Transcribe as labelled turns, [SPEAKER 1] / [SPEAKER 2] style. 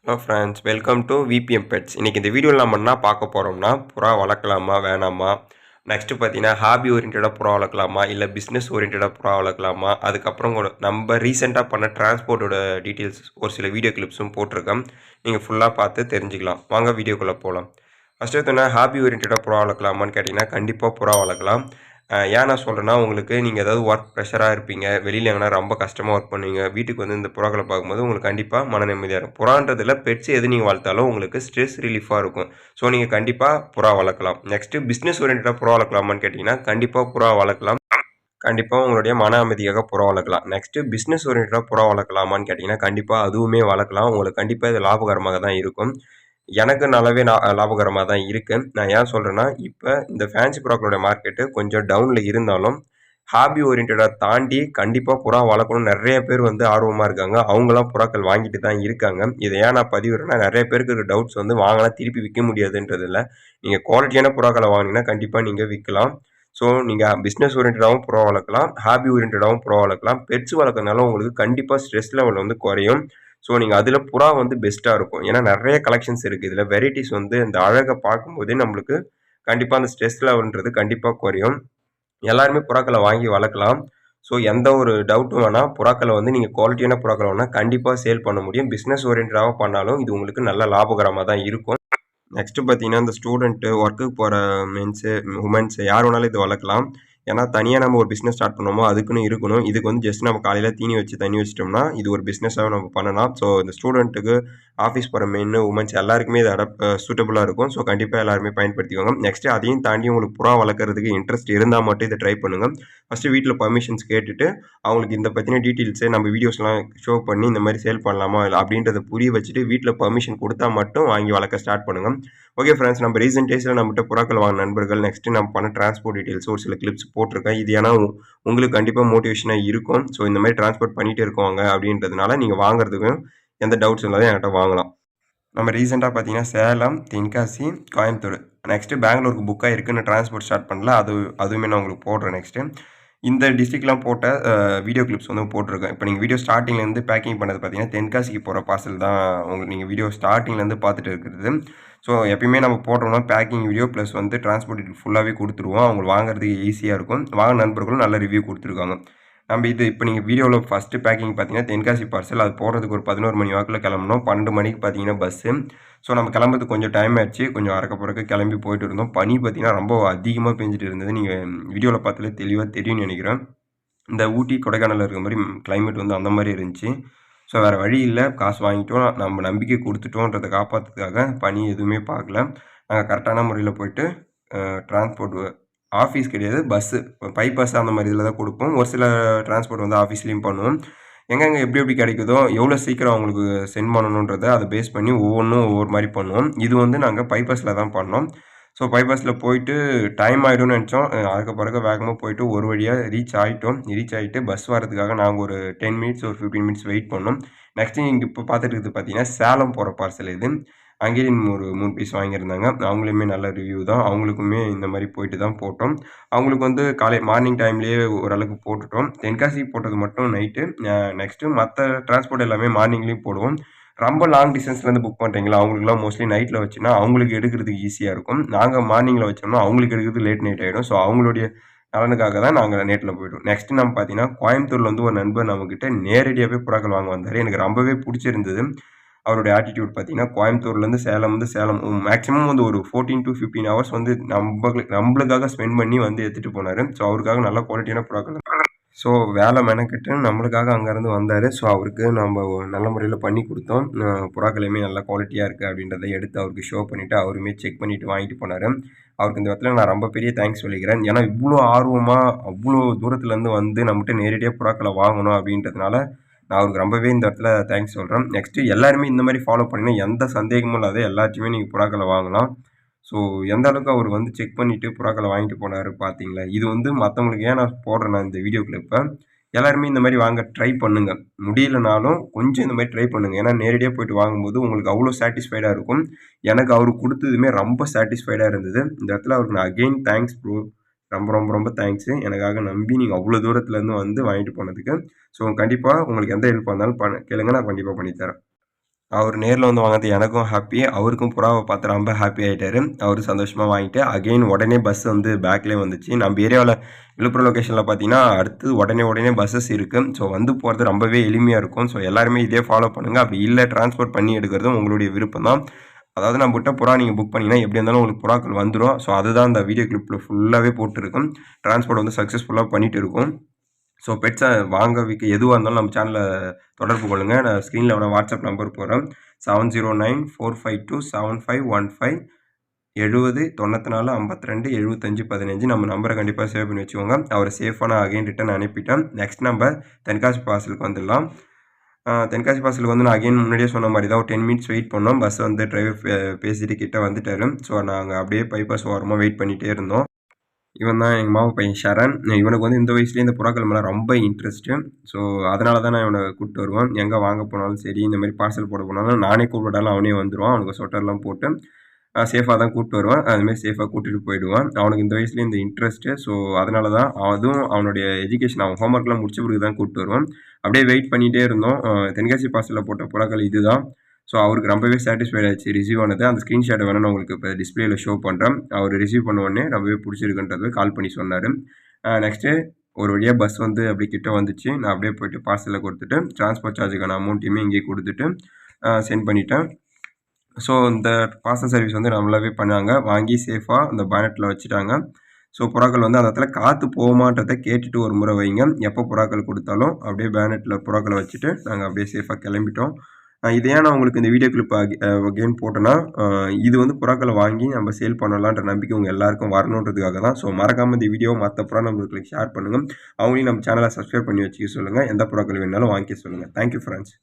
[SPEAKER 1] Hello friends, welcome to VPM pets. இன்றைக்கி இந்த வீடியோவில் நம்ம என்ன பார்க்க போகிறோம்னா, புறா வளர்க்கலாமா வேணாமா, நெக்ஸ்ட்டு பார்த்தீங்கன்னா ஹாபி ஓரியன்டாக புறா வளர்க்கலாமா இல்லை பிஸ்னஸ் ஓரியன்டாக புறா வளர்க்கலாமா, அதுக்கப்புறம் கூட நம்ம ரீசெண்டாக பண்ண டிரான்ஸ்போர்ட்டோட டீட்டெயில்ஸ் ஒரு சில வீடியோ கிளிப்ஸும் போட்டிருக்கேன். நீங்கள் ஃபுல்லாக பார்த்து தெரிஞ்சுக்கலாம். வாங்க வீடியோக்குள்ளே போகலாம். ஃபஸ்ட்டு பார்த்தீங்கன்னா ஹாபி ஓரியன்டாக புறா வளர்க்கலாமான்னு கேட்டிங்கன்னா கண்டிப்பாக புறா வளர்க்கலாம். ஏன் நான் சொல்கிறேன்னா, உங்களுக்கு நீங்கள் ஏதாவது ஒர்க் ப்ரெஷராக இருப்பீங்க, வெளியில் எங்கன்னா ரொம்ப கஷ்டமாக ஒர்க் பண்ணுவீங்க, வீட்டுக்கு வந்து இந்த புறாக்களை பார்க்கும்போது உங்களுக்கு கண்டிப்பாக மன நிம்மதியாக இருக்கும். புறான்றதில் பெட்ஸ் எது நீங்கள் வளர்த்தாலும் உங்களுக்கு ஸ்ட்ரெஸ் ரிலீஃபாக இருக்கும். ஸோ நீங்கள் கண்டிப்பாக புறா வளர்க்கலாம். நெக்ஸ்ட்டு பிஸ்னஸ் ஓரியன்டாக புறா வளர்க்கலாமான்னு கேட்டிங்கன்னா கண்டிப்பாக புறா வளர்க்கலாம். கண்டிப்பாக உங்களுடைய மன அமைதியாக புறா வளர்க்கலாம். நெக்ஸ்ட்டு பிஸ்னஸ் ஓரியன்டாக புறா வளர்க்கலாமான்னு கேட்டிங்கன்னா கண்டிப்பாக அதுவுமே வளர்க்கலாம். உங்களுக்கு கண்டிப்பாக இது லாபகரமாக தான் இருக்கும். எனக்கு நல்லாவே லாபகரமாக தான் இருக்கு. நான் ஏன் சொல்றேன்னா, இப்ப இந்த ஃபேன்சி புறாக்களோட மார்க்கெட்டு கொஞ்சம் டவுன்ல இருந்தாலும், ஹாபி ஓரியன்டடா தாண்டி கண்டிப்பா புறா வளர்க்கணும்னு நெறைய பேர் வந்து ஆர்வமா இருக்காங்க. அவங்கலாம் புறாக்கள் வாங்கிட்டு தான் இருக்காங்க. இத ஏன் நான் பதிவிடுறேன்னா, நெறைய பேருக்கு இருக்க டவுட்ஸ் வந்து வாங்குனா திருப்பி விக்க முடியாதுன்றது இல்ல. நீங்க குவாலிட்டியான புறாக்கள வாங்குனீங்கன்னா கண்டிப்பா நீங்க விக்கலாம். ஸோ நீங்க பிசினஸ் ஓரியன்டடாவும் புறா வளர்க்கலாம். ஹாபி ஓரியன்டடாவும் புறா வளர்க்கலாம். பெட்ஸ் வளர்க்கறதுனால உங்களுக்கு கண்டிப்பா ஸ்ட்ரெஸ் லெவல் வந்து குறையும். ஸோ நீங்க அதில புறா வந்து பெஸ்ட்டா இருக்கும். ஏன்னா நெறைய கலெக்ஷன்ஸ் இருக்கு. இதில வெரைட்டீஸ் வந்து இந்த அழக பார்க்கும்போதே நம்மளுக்கு கண்டிப்பா அந்த ஸ்ட்ரெஸ் லெவல்ன்றது கண்டிப்பா குறையும். எல்லாருமே புறாக்கள வாங்கி வளர்க்கலாம். ஸோ எந்த ஒரு டவுட்டும் வேணாம். புறாக்கள வந்து நீங்க குவாலிட்டியான புறாக்கள வாங்குனா கண்டிப்பா சேல் பண்ண முடியும். பிசினஸ் ஓரியன்டடாவா பண்ணாலும் இது உங்களுக்கு நல்ல லாபகரமா தான் இருக்கும். நெக்ஸ்ட்டு பார்த்தீங்கன்னா, இந்த ஸ்டூடெண்ட்டு, ஒர்க்குக்கு போற மென்ஸு, வுமென்ஸு யார் வேணாலும் இது வளர்க்கலாம். ஏன்னா, தனியா நம்ம ஒரு பிசினஸ் ஸ்டார்ட் பண்ணோமா, அதுக்குன்னு இருக்கணும். இதுக்கு வந்து ஜஸ்ட் நம்ம காலையில தீனி வச்சு, தண்ணி வச்சுட்டோம்னா, இது ஒரு பிசினஸாவே நம்ம பண்ணலாம். ஸோ, இந்த ஸ்டூடெண்ட்டுக்கு, ஆஃபீஸ் போற மென்னு, வுமென்ஸ் எல்லாருக்குமே இது சூட்டபுளா இருக்கும். ஸோ, கண்டிப்பா எல்லாருமே பயன்படுத்திக்கோங்க. நெக்ஸ்ட்டு அதையும் தாண்டி உங்களுக்கு புறா வளர்க்கறதுக்கு இன்ட்ரெஸ்ட் இருந்தா மட்டும் இத ட்ரை பண்ணுங்க. ஃபர்ஸ்ட்டு வீட்ல பெர்மிஷன்ஸ் கேட்டுட்டு, அவங்களுக்கு இந்த பத்தின டீட்டெயில்ஸு நம்ம வீடியோஸ்லாம் ஷோ பண்ணி, இந்த மாரி சேல் பண்ணலாமா? இல்ல அப்படின்றத புரிய வச்சுட்டு, வீட்ல பெர்மிஷன் குடுத்தா மட்டும் வாங்கி வளர்க்க ஸ்டார்ட் பண்ணுங்க. ஓகே ஃப்ரெண்ட்ஸ், நம்ம ரீசென்ட் டேஸ்ல நம்மகிட்ட புறாக்கள் வாங்குன நண்பர்கள், நெக்ஸ்ட் நம்ம பண்ண டிரான்ஸ்போர்ட் டீடைல்ஸ் ஒரு சில கிளிப்ஸ் போட்டிருக்கேன். இது ஏன்னா உங்களுக்கு கண்டிப்பா மோட்டிவேஷனா இருக்கும். ஸோ இந்த மாரி டிரான்ஸ்போர்ட் பண்ணிட்டே இருக்கோங்க அப்படின்றதுனால நீங்க வாங்குறதுக்கும் எந்த டவுட்ஸ் இல்லாத என்கிட்ட வாங்கலாம். நம்ம ரீசெண்டா பார்த்தீங்கன்னா, சேலம், தென்காசி, கோயம்புத்தூர் நெக்ஸ்ட்டு பெங்களூருக்கு புக் ஆயிருக்குன்னு டிரான்ஸ்போர்ட் ஸ்டார்ட் பண்ணல. அதுவுமே நான் உங்களுக்கு போடுறேன் நெக்ஸ்ட்டு. இந்த டிஸ்ட்ரிக்ட்லாம் போட்ட வீடியோ கிளிப்ஸ் வந்து போட்டிருக்கேன். இப்போ நீங்க வீடியோ ஸ்டார்ட்டிங்லேருந்து பேக்கிங் பண்ணது பார்த்தீங்கன்னா, தென்காசிக்கு போற பார்சல் தான் உங்களுக்கு நீங்க வீடியோ ஸ்டார்ட்டிங்லேருந்து பார்த்துட்டு இருக்கிறது. ஸோ எப்பயுமே நம்ம போடுறோம்னா பேக்கிங் வீடியோ ப்ளஸ் வந்து டிரான்ஸ்போர்ட் டீட்டெயில் ஃபுல்லாவே குடுத்துருவோம். அவங்களுக்கு வாங்குறதுக்கு ஈஸியா இருக்கும். வாங்குன நண்பர்களும் நல்ல ரிவ்யூ குடுத்துருக்காங்க. நம்ம இது இப்போ நீங்க வீடியோல ஃபர்ஸ்ட்டு பேக்கிங் பார்த்தீங்கன்னா, தென்காசி பார்சல். அது போடுறதுக்கு ஒரு 11 மணி வாக்குல கிளம்புனோம். 12 மணிக்கு பார்த்தீங்கன்னா பஸ்ஸு. ஸோ நம்ம கிளம்புறதுக்கு கொஞ்சம் டைம் ஆயிடுச்சு. கொஞ்சம் அறக்க பறக்க கிளம்பி போயிட்டு இருந்தோம். பனி பார்த்தீங்கன்னா, ரொம்ப அதிகமா பெஞ்சுட்டு இருந்தது. நீங்க வீடியோல பார்த்தாலே தெளிவா தெரியும்னு நெனைக்கிறேன். இந்த ஊட்டி, கொடைக்கானல்ல இருக்க மாரி கிளைமேட் வந்து அந்த மாரி இருந்துச்சு. ஸோ வேற வழி இல்ல. காசு வாங்கிட்டோம். நம்ம நம்பிக்கை குடுத்துட்டோன்றத காப்பாத்துறதுக்காக பனி எதுவுமே பார்க்கல. நாங்க கரெக்டான முறையில போயிட்டு டிரான்ஸ்போர்ட் ஆஃபீஸ் கிடையாது. பஸ்ஸு பைபாஸ் அந்த மாரி இதில தான் குடுப்போம். ஒரு சில டிரான்ஸ்போர்ட் வந்து ஆஃபீஸ்லயும் பண்ணுவோம். எங்கெங்க எப்படி எப்படி கிடைக்குதோ, எவ்வளோ சீக்கிரம் அவங்களுக்கு சென்ட் பண்ணணுன்றத அத பேஸ் பண்ணி ஒவ்வொன்னும் ஒவ்வொரு மாரி பண்ணுவோம். இது வந்து நாங்க பைபாஸ்ல தான் பண்ணோம். ஸோ பைபாஸ்ல போயிட்டு டைம் ஆயிடும்னு நெனச்சோம். அறக்க பறக்க வேகமா போயிட்டு ஒரு வழியா ரீச் ஆயிட்டோம். ரீச் ஆயிட்டு பஸ் வரதுக்காக நாங்க ஒரு 10 மினிட்ஸ், ஒரு 15 மினிட்ஸ் வெயிட் பண்ணோம். நெக்ஸ்ட் நீங்க இப்ப பார்த்துட்டு இருக்கிறது பார்த்தீங்கன்னா, சேலம் போற பார்சல் இது. அங்கேயும் ஒரு 3 பீஸ் வாங்கியிருந்தாங்க. அவங்களுமே நல்ல ரிவ்யூ தான். அவங்களுக்குமே இந்த மாரி போயிட்டு தான் போட்டோம். அவங்களுக்கு வந்து மார்னிங் டைம்லேயே ஓரளவுக்கு போட்டுட்டோம். தென்காசிக்கு போட்டது மட்டும் நைட்டு. நெக்ஸ்ட்டு மத்த டிரான்ஸ்போர்ட் எல்லாமே மார்னிங்லேயும் போடுவோம். ரொம்ப லாங் டிஸ்டன்ஸ்லேருந்து புக் பண்றீங்களா, அவங்களுக்குலாம் மோஸ்ட்லி நைட்ல வச்சுன்னா, அவங்களுக்கு எடுக்கிறதுக்கு ஈஸியா இருக்கும். நாங்க மார்னிங்ல வச்சோம்னா, அவங்களுக்கு எடுக்கிறது லேட் நைட் ஆயிடும். ஸோ அவங்களுடைய நலனுக்காக தான் நாங்க நேட்ல போயிட்டோம். நெக்ஸ்ட் நம்ம பார்த்தீங்கன்னா, கோயம்புத்தூர்ல வந்து ஒரு நண்பர் நம்மகிட்ட நேரடியாவே புறாக்கள் வாங்க வந்தாரு. எனக்கு ரொம்பவே புடிச்சிருந்தது. அவருடைய ஆட்டிட்யூட் பார்த்தீங்கன்னா, கோயம்புத்தூர்லேருந்து சேலம் வந்து சேலம் மேக்ஸிமம் வந்து ஒரு 14 டூ 15 ஹவர்ஸ் வந்து நம்பளுக்காக ஸ்பெண்ட் பண்ணி வந்து எடுத்துட்டு போனாரு. ஸோ அவருக்காக நல்ல குவாலிட்டியான புறாக்கள். ஸோ வேலை மெனக்கெட்டு நம்மளுக்காக அங்கேருந்து வந்தாரு. ஸோ அவருக்கு நம்ம நல்ல முறையில பண்ணி குடுத்தோம். புறாக்களுமே நல்ல குவாலிட்டியா இருக்கு அப்படின்றத எடுத்து அவருக்கு ஷோ பண்ணிட்டு, அவருமே செக் பண்ணிட்டு வாங்கிட்டு போனாரு. அவருக்கு இந்த இடத்துல நான் ரொம்ப பெரிய தேங்க்ஸ் சொல்லிக்கிறேன். ஏன்னா இவ்ளோ ஆர்வமா, அவ்ளோ தூரத்துலருந்து வந்து நம்மட்ட நேரடியா புறாக்கள வாங்கணும் அப்படின்றதுனால, நான் அவருக்கு ரொம்பவே இந்த இடத்துல தேங்க்ஸ் சொல்றேன். நெக்ஸ்ட்டு எல்லாருமே இந்த மாரி ஃபாலோ பண்ணீங்கன்னா, எந்த சந்தேகமும் இல்லாத எல்லாத்தையுமே நீங்க புறாக்கள வாங்கலாம். ஸோ எந்த அளவுக்கு அவர் வந்து செக் பண்ணிட்டு புறாக்கள வாங்கிட்டு போனாரு பார்த்தீங்களா? இது வந்து மத்தவங்களுக்கு ஏன் நான் போடுறேன்னா இந்த வீடியோ கிளிப்ப, எல்லாருமே இந்த மாரி வாங்க ட்ரை பண்ணுங்க. முடியலனாலும் கொஞ்சம் இந்த மாரி ட்ரை பண்ணுங்க. ஏன்னா நேரடியா போயிட்டு வாங்கும்போது உங்களுக்கு அவ்ளோ சாட்டிஸ்ஃபைடா இருக்கும். எனக்கு அவரு குடுத்ததுமே ரொம்ப சாட்டிஸ்ஃபைடா இருந்தது. இந்த இடத்துல அவருக்கு நான் அகைன் தேங்க்ஸ் ப்ரோ. ரொம்ப ரொம்ப ரொம்ப தேங்க்ஸு. எனக்காக நம்பி நீங்க அவ்ளோ தூரத்துலருந்து வந்து வாங்கிட்டு போனதுக்கு. ஸோ கண்டிப்பா உங்களுக்கு எந்த ஹெல்ப்பா இருந்தாலும் கேளுங்க. நான் கண்டிப்பா பண்ணி தரேன். அவர் நேரில் வந்து வாங்கினது எனக்கும் ஹாப்பி. அவருக்கும் புறாவை பார்த்து ரொம்ப ஹாப்பி ஆகிட்டாரு. அவரும் சந்தோஷமாக வாங்கிட்டு அகைன் உடனே பஸ் வந்து பேக்லேயே வந்துச்சு. நம்ம ஏரியாவில் விழுப்புரம் லொக்கேஷனில் பார்த்தீங்கன்னா அடுத்து உடனே பஸ்ஸஸ் இருக்குது. ஸோ வந்து போகிறது ரொம்பவே எளிமையாக இருக்கும். ஸோ எல்லாருமே இதே ஃபாலோ பண்ணுங்கள். அப்படி இல்லை டிரான்ஸ்போர்ட் பண்ணி எடுக்கிறதும் உங்களுடைய விருப்பம் தான். அதாவது நம்மகிட்ட புறா நீங்கள் புக் பண்ணிங்கன்னா எப்படி இருந்தாலும் உங்களுக்கு புறாக்கள் வந்துடும். ஸோ அதுதான் இந்த வீடியோ கிளிப்பில் ஃபுல்லாகவே போட்டுருக்கும். டிரான்ஸ்போர்ட் வந்து சக்ஸஸ்ஃபுல்லாக பண்ணிகிட்டு இருக்கும். ஸோ பெட்ஸை வாங்க விற்க எதுவாக இருந்தாலும் நம்ம சேனலில் தொடர்பு கொள்ளுங்கள். நான் ஸ்க்ரீனில் வாட்ஸ்அப் நம்பர் போகிறேன். 7094527515 70 94 52 75 15. நம்ம நம்பரை கண்டிப்பாக சேவ் பண்ணி வச்சுக்கோங்க. அவரை சேஃபாக நான் அகைன் ரிட்டன் அனுப்பிட்டேன். நெக்ஸ்ட் நம்பர் தென்காசி பார்சலுக்கு வந்துடலாம். தென்காசி பார்சலுக்கு வந்து நான் அகைன் முன்னாடியே சொன்ன மாதிரி தான் ஒரு 10 மினிட்ஸ் வெயிட் பண்ணோம். பஸ் வந்து டிரைவர் பேசிட்டு கிட்ட வந்துட்டார். ஸோ நாங்கள் அப்படியே பைபாஸ் ஓரமாக வெயிட் பண்ணிகிட்டே இருந்தோம். இவன் தான் எங்கள் மாமா பையன் ஷரண். இவனுக்கு வந்து இந்த வயசுலேயே இந்த புறாக்கள் மேலே ரொம்ப இன்ட்ரெஸ்ட்டு. ஸோ அதனால தான் நான் இவனை கூப்பிட்டு வருவேன். எங்கே வாங்க போனாலும் சரி, இந்த மாதிரி பார்சல் போட போனாலும் நானே கூப்பிட்டாலும் அவனே வந்துடுவான். அவனுக்கு ஸ்வெட்டர்லாம் போட்டு சேஃபாக தான் கூப்பிட்டு வருவேன். அதுமாதிரி சேஃபாக கூட்டிகிட்டு போயிடுவான். அவனுக்கு இந்த வயசுலேயே இந்த இன்ட்ரெஸ்ட்டு. ஸோ அதனால தான் அதுவும் அவனுடைய எஜுகேஷன் அவன் ஹோம்ஒர்க்லாம் முடிச்ச பிறகு தான் கூப்பிட்டு வருவான். அப்படியே வெயிட் பண்ணிகிட்டே இருந்தோம். தென்காசி பார்சலில் போட்ட புறாக்கள் இது தான். ஸோ அவருக்கு ரொம்பவே சாட்டிஸ்ஃபைட் ஆச்சு ரிசீவ் ஆனது. அந்த ஸ்க்ரீன்ஷாட்டை வேணால் நான் உங்களுக்கு இப்போ டிஸ்பிளேல ஷோ பண்ணுறேன். அவர் ரிசீவ் பண்ண உடனே ரொம்பவே பிடிச்சிருக்குன்றது கால் பண்ணி சொன்னார். நெக்ஸ்ட்டு ஒரு வழியாக பஸ் வந்து அப்படியே கிட்ட வந்துச்சு. நான் அப்படியே போய்ட்டு பார்சலில் கொடுத்துட்டு டிரான்ஸ்போர்ட் சார்ஜுக்கான அமௌண்ட்டையுமே இங்கேயே கொடுத்துட்டு சென்ட் பண்ணிட்டேன். ஸோ இந்த பார்சல் சர்வீஸ் வந்து நல்லாவே பண்ணாங்க. வாங்கி சேஃபாக அந்த பேனட்டில் வச்சுட்டாங்க. ஸோ புறாக்கள் வந்து அந்த இடத்துல காற்று போகுமான்றதை கேட்டுட்டு ஒரு முறை வைங்க. எப்போ புறாக்கள் கொடுத்தாலும் அப்படியே பேனட்டில் புறாக்களை வச்சுட்டு நாங்கள் அப்படியே சேஃபாக கிளம்பிட்டோம். இது ஏன் நான் உங்களுக்கு இந்த வீடியோ கிளிப் அகெயின் போட்டேன்னா, இது வந்து புறாக்களை வாங்கி நம்ம சேல் பண்ணலான்ற நம்பிக்கை உங்கள் எல்லாருக்கும் வரணுன்றதுக்காக தான். ஸோ மறக்காமல் இந்த வீடியோ மற்ற புறா நம்பர்களுக்கு ஷேர் பண்ணுங்கள். அவங்களையும் நம்ம சேனலை சப்ஸ்கிரைப் பண்ணி வச்சுக்க சொல்லுங்கள். எந்த புறாக்கள் வேணாலும் வாங்கிக்க சொல்லுங்கள். Thank you friends.